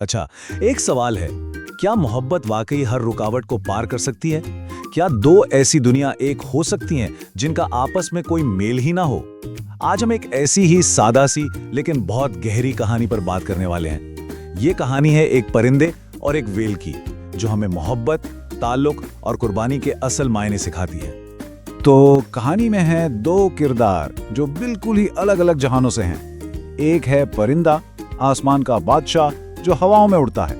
अच्छा, एक सवाल है, क्या मोहब्बत वाकई हर रुकावट को पार कर सकती है? क्या दो ऐसी दुनिया एक हो सकती हैं जिनका आपस में कोई मेल ही ना हो? आज हम एक ऐसी ही सादा सी लेकिन बहुत गहरी कहानी पर बात करने वाले हैं। ये कहानी है एक परिंदे और एक व्हेल की, जो हमें मोहब्बत, ताल्लुक और कुर्बानी के असल मायने सिखाती है। तो कहानी में है दो किरदार जो बिल्कुल ही अलग अलग जहानों से हैं। एक है परिंदा, आसमान का बादशाह जो हवाओं में उड़ता है,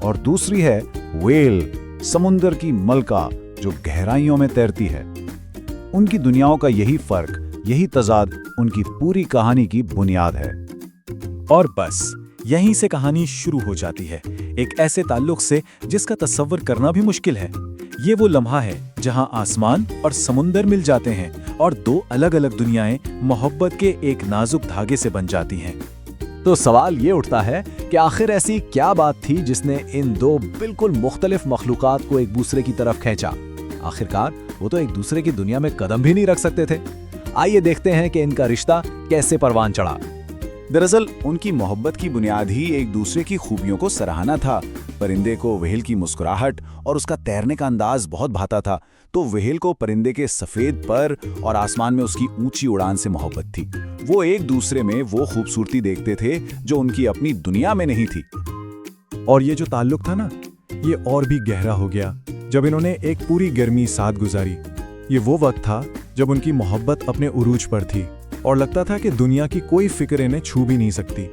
और दूसरी है व्हेल, समुंदर की मलका जो गहराइयों में तैरती है। उनकी दुनियाओं का यही फर्क, यही तजाद उनकी पूरी कहानी की बुनियाद है। और बस यहीं से कहानी शुरू हो जाती है, एक ऐसे ताल्लुक से जिसका तस्वर करना भी मुश्किल है। ये वो लम्हा है जहां आसमान और समुंदर मिल जाते हैं और दो अलग अलग दुनियाएं मोहब्बत के एक नाजुक धागे से बन जाती हैं। तो सवाल ये उठता है कि आखिर ऐसी क्या बात थी जिसने इन दो बिल्कुल मुख्तलिफ मखलूकात को एक दूसरे की तरफ खींचा? आखिरकार वो तो एक दूसरे की दुनिया में कदम भी नहीं रख सकते थे। आइए देखते हैं कि इनका रिश्ता कैसे परवान चढ़ा। दरअसल उनकी मोहब्बत की बुनियाद ही एक दूसरे की खूबियों को सराहना था। परिंदे को व्हेल की मुस्कुराहट और उसका तैरने का अंदाज बहुत भाता था, तो व्हेल को परिंदे के सफेद पर और आसमान में उसकी ऊंची उड़ान से मोहब्बत थी। वो एक दूसरे में वो खूबसूरती देखते थे जो उनकी अपनी दुनिया में नहीं थी। और ये जो ताल्लुक था ना, ये और भी गहरा हो गया जब इन्होंने एक पूरी गर्मी साथ गुजारी। ये वो वक्त था जब उनकी मोहब्बत अपने उरूज पर थी और लगता था कि दुनिया की कोई फिक्र इन्हें छू भी नहीं सकती।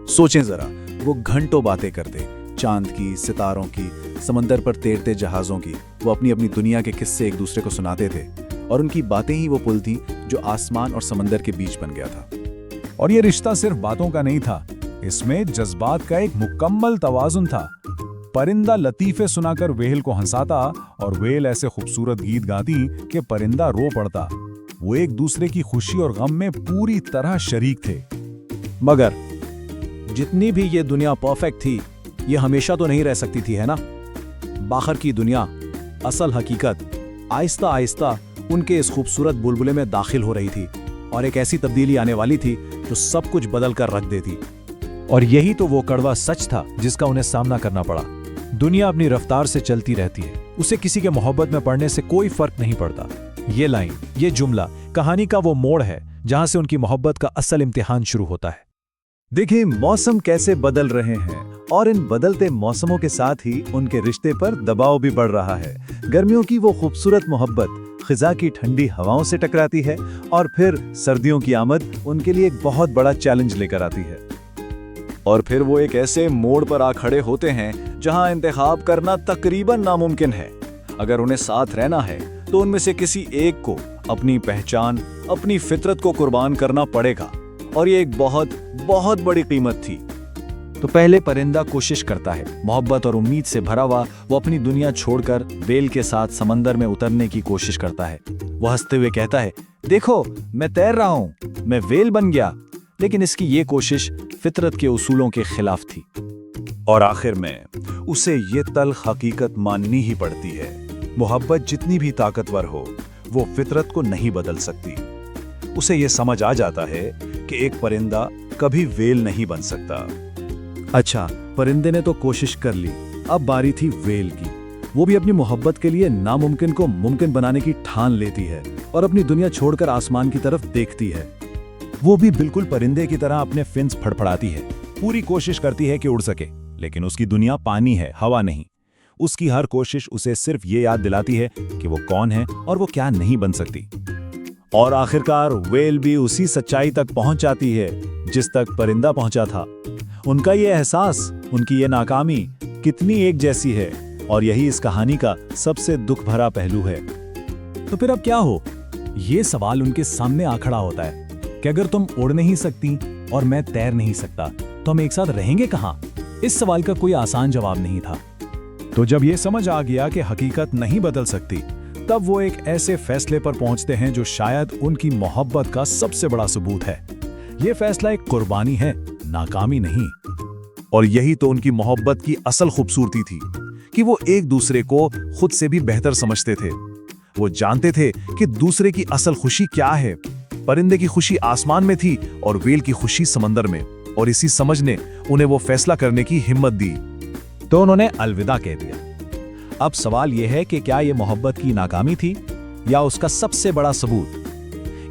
सोचें जरा, वो घंटों बातें करते, चांद की, सितारों की, समंदर पर तैरते जहाजों की। वो अपनी अपनी दुनिया के किस्से एक दूसरे को सुनाते थे, और उनकी बातें ही वो पुल थी जो आसमान और समंदर के बीच बन गया था। और ये रिश्ता सिर्फ बातों का नहीं था, इसमें जज्बात का एक मुकम्मल तवाजुन था। परिंदा लतीफे सुनाकर व्हेल को हंसाता और व्हेल ऐसे खूबसूरत गीत गाती कि परिंदा रो पड़ता। वो एक दूसरे की खुशी और गम में पूरी तरह शरीक थे। मगर जितनी भी ये दुनिया परफेक्ट थी, ये हमेशा तो नहीं रह सकती थी, है ना? बाहर की दुनिया, असल हकीकत आहिस्ता आहिस्ता उनके इस खूबसूरत बुलबुले में दाखिल हो रही थी, और एक ऐसी तब्दीली आने वाली थी जो सब कुछ बदल कर रख देती। और यही तो वो कड़वा सच था जिसका उन्हें सामना करना पड़ा। दुनिया अपनी रफ्तार से चलती रहती है, उसे किसी के मोहब्बत में पड़ने से कोई फर्क नहीं पड़ता। ये लाइन, ये जुमला कहानी का वो मोड़ है जहां से उनकी मोहब्बत का असल इम्तिहान शुरू होता है। देखिए मौसम कैसे बदल रहे हैं, और इन बदलते मौसमों के साथ ही उनके रिश्ते पर दबाव भी बढ़ रहा है। गर्मियों की वो खूबसूरत मोहब्बत खिजा की ठंडी हवाओं से टकराती है, और फिर सर्दियों की आमद उनके लिए एक बहुत बड़ा चैलेंज लेकर आती है। और फिर वो एक ऐसे मोड़ पर आ खड़े होते हैं जहां इंतखाब करना तकरीबन नामुमकिन है। अगर उन्हें साथ रहना है तो उनमें से किसी एक को अपनी पहचान, अपनी फितरत को कुर्बान करना पड़ेगा, और ये एक बहुत बहुत बड़ी कीमत थी। तो पहले परिंदा कोशिश करता है, मोहब्बत और उम्मीद से भरा हुआ वो अपनी दुनिया छोड़कर व्हेल के साथ समंदर में उतरने की कोशिश करता है। वो हंसते हुए कहता है, देखो मैं तैर रहा हूं, मैं व्हेल बन गया। लेकिन इसकी ये कोशिश फितरत के उसूलों के खिलाफ थी। और आखिर में उसे ये तल्ख हकीकत माननी ही पड़ती है, मोहब्बत जितनी भी ताकतवर हो, वो फितरत को नहीं बदल सकती। उसे ये समझ आ जाता है कि एक परिंदा कभी व्हेल नहीं बन सकता। अच्छा, परिंदे ने तो कोशिश कर ली, अब बारी थी व्हेल की। वो भी अपनी मोहब्बत के लिए नामुमकिन को मुमकिन बनाने की ठान लेती है और अपनी दुनिया छोड़कर आसमान की तरफ देखती है। वो भी बिल्कुल परिंदे की तरह अपने फिन्स फड़फड़ाती है, पूरी कोशिश करती है कि उड़ सके, लेकिन उसकी दुनिया पानी है, हवा नहीं। उसकी हर कोशिश उसे सिर्फ ये याद दिलाती है कि वो कौन है और वो क्या नहीं बन सकती। और आखिरकार व्हेल भी उसी सच्चाई तक पहुंच जाती है जिस तक परिंदा पहुंचा था। उनका ये एहसास, उनकी ये नाकामी कितनी एक जैसी है, और यही इस कहानी का सबसे दुख भरा पहलू है। तो फिर अब क्या हो? ये सवाल उनके सामने आ खड़ा होता है कि अगर तुम उड़ नहीं सकती और मैं तैर नहीं सकता, तो हम एक साथ रहेंगे कहां? इस सवाल का कोई आसान जवाब नहीं था। तो जब ये समझ आ गया कि हकीकत नहीं बदल सकती, तब वो एक ऐसे फैसले पर पहुंचते हैं जो शायद उनकी मोहब्बत का सबसे बड़ा सबूत है। ये फैसला एक कुर्बानी है, नाकामी नहीं। और यही तो उनकी मोहब्बत की असल खूबसूरती थी कि वो एक दूसरे को खुद से भी बेहतर समझते थे। वो जानते थे कि दूसरे की असल खुशी क्या है। परिंदे की खुशी आसमान में थी और व्हेल की खुशी समंदर में। और इसी समझ ने उन्हें वो फैसला करने की हिम्मत दी। तो उन्होंने अलविदा कह दिया। अब सवाल यह है कि क्या यह मोहब्बत की नाकामी थी या उसका सबसे बड़ा सबूत?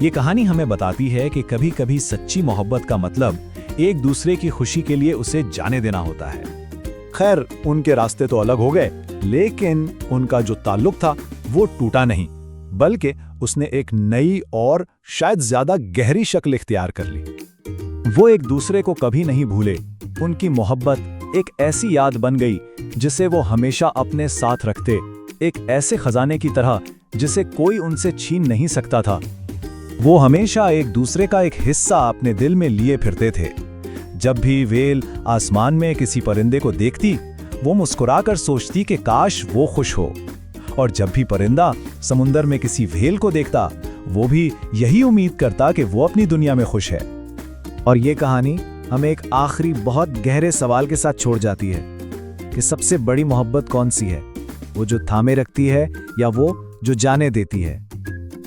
ये कहानी हमें बताती है कि कभी-कभी सच्ची मोहब्बत का मतलब एक दूसरे की खुशी के लिए उसे जाने देना होता है। खैर, उनके रास्ते तो अलग हो गए, लेकिन उनका जो ताल्लुक था वो टूटा नहीं, बल्कि उसने एक नई और शायद ज्यादा गहरी शक्ल इख्तियार कर ली। वो एक दूसरे को कभी नहीं भूले। उनकी मोहब्बत एक ऐसी याद बन गई जिसे वो हमेशा अपने साथ रखते, एक ऐसे खजाने की तरह जिसे कोई उनसे छीन नहीं सकता था। वो हमेशा एक दूसरे का एक हिस्सा अपने दिल में लिए फिरते थे। जब भी व्हेल आसमान में किसी परिंदे को देखती, वो मुस्कुराकर सोचती कि काश वो खुश हो, और जब भी परिंदा समुंदर में किसी व्हेल को देखता, वो भी यही उम्मीद करता कि वो अपनी दुनिया में खुश है। और ये कहानी हमें एक आखिरी बहुत गहरे सवाल के साथ छोड़ जाती है कि सबसे बड़ी मोहब्बत कौन सी है, वो जो थामे रखती है या वो जो जाने देती है?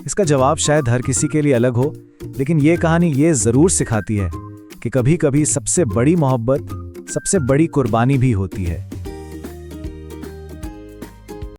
इसका जवाब शायद हर किसी के लिए अलग हो, लेकिन ये कहानी ये ज़रूर सिखाती है कि कभी-कभी सबसे बड़ी मोहब्बत सबसे बड़ी कुर्बानी भी होती है।